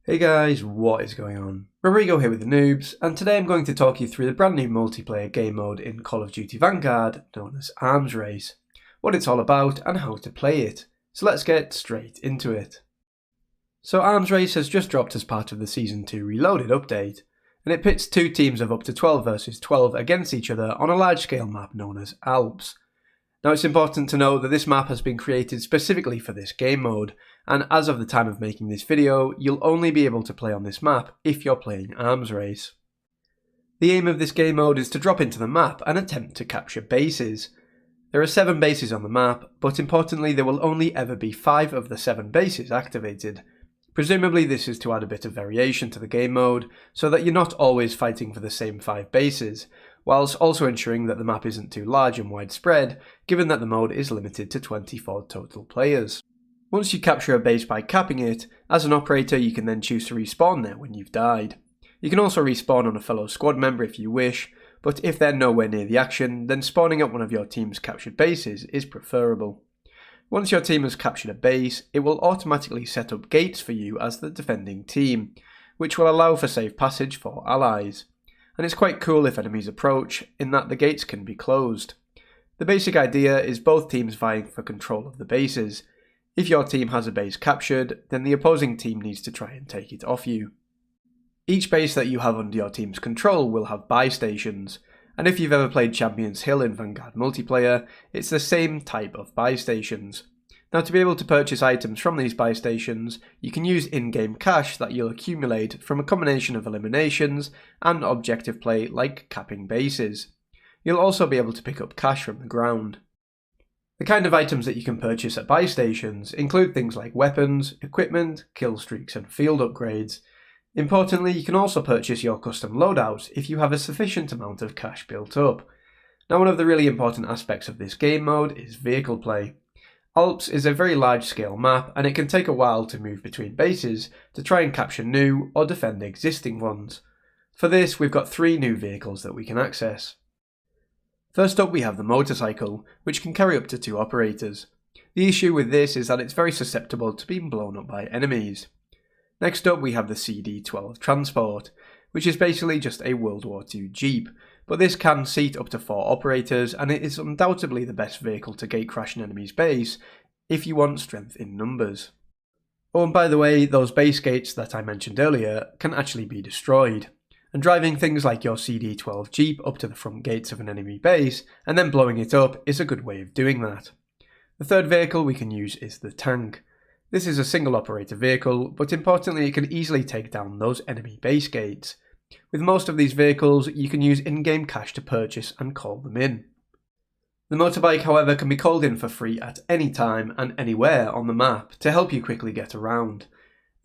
Hey guys, what is going on? Robrigo here with TheNewbs, and today I'm going to talk you through the brand new multiplayer game mode in Call of Duty Vanguard, known as Arms Race, what it's all about and how to play it. So let's get straight into it. So Arms Race has just dropped as part of the Season 2 Reloaded update, and it pits two teams of up to 12 versus 12 against each other on a large scale map known as Alps. Now it's important to note that this map has been created specifically for this game mode, and as of the time of making this video, you'll only be able to play on this map if you're playing Arms Race. The aim of this game mode is to drop into the map and attempt to capture bases. There are 7 bases on the map, but importantly there will only ever be 5 of the 7 bases activated. Presumably this is to add a bit of variation to the game mode, so that you're not always fighting for the same 5 bases, whilst also ensuring that the map isn't too large and widespread, given that the mode is limited to 24 total players. Once you capture a base by capping it, as an operator you can then choose to respawn there when you've died. You can also respawn on a fellow squad member if you wish, but if they're nowhere near the action, then spawning at one of your team's captured bases is preferable. Once your team has captured a base, it will automatically set up gates for you as the defending team, which will allow for safe passage for allies. And it's quite cool if enemies approach, in that the gates can be closed. The basic idea is both teams vying for control of the bases. If your team has a base captured, then the opposing team needs to try and take it off you. Each base that you have under your team's control will have buy stations, and if you've ever played Champions Hill in Vanguard multiplayer, it's the same type of buy stations. Now to be able to purchase items from these buy stations, you can use in-game cash that you'll accumulate from a combination of eliminations and objective play like capping bases. You'll also be able to pick up cash from the ground. The kind of items that you can purchase at buy stations include things like weapons, equipment, kill streaks and field upgrades. Importantly, you can also purchase your custom loadouts if you have a sufficient amount of cash built up. Now one of the really important aspects of this game mode is vehicle play. Alps is a very large scale map and it can take a while to move between bases to try and capture new or defend existing ones. For this we've got 3 new vehicles that we can access. First up we have the motorcycle, which can carry up to 2 operators. The issue with this is that it's very susceptible to being blown up by enemies. Next up we have the Cd12 Transport, which is basically just a World War II Jeep, but this can seat up to 4 operators and it is undoubtedly the best vehicle to gatecrash an enemy's base if you want strength in numbers. Oh, and by the way, those base gates that I mentioned earlier can actually be destroyed, and driving things like your Cd12 Jeep up to the front gates of an enemy base and then blowing it up is a good way of doing that. The third vehicle we can use is the tank. This is a single operator vehicle, but importantly it can easily take down those enemy base gates. With most of these vehicles, you can use in-game cash to purchase and call them in. The motorbike, however, can be called in for free at any time and anywhere on the map to help you quickly get around.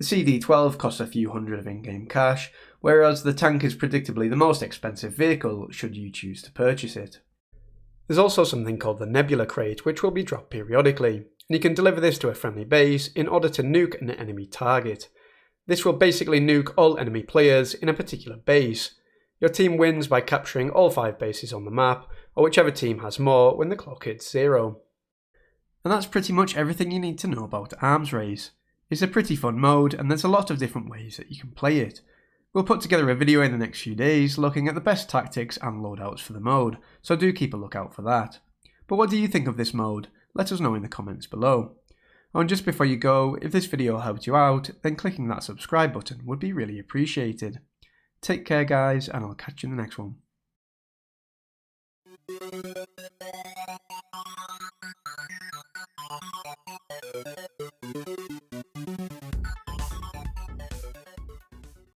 The Cd12 costs a few hundred of in-game cash, whereas the tank is predictably the most expensive vehicle should you choose to purchase it. There's also something called the Nebula Crate, which will be dropped periodically, and you can deliver this to a friendly base in order to nuke an enemy target. This will basically nuke all enemy players in a particular base. Your team wins by capturing all 5 bases on the map, or whichever team has more when the clock hits 0. And that's pretty much everything you need to know about Arms Race. It's a pretty fun mode and there's a lot of different ways that you can play it. We'll put together a video in the next few days looking at the best tactics and loadouts for the mode, so do keep a lookout for that. But what do you think of this mode? Let us know in the comments below. Oh, and just before you go, if this video helped you out, then clicking that subscribe button would be really appreciated. Take care guys, and I'll catch you in the next one.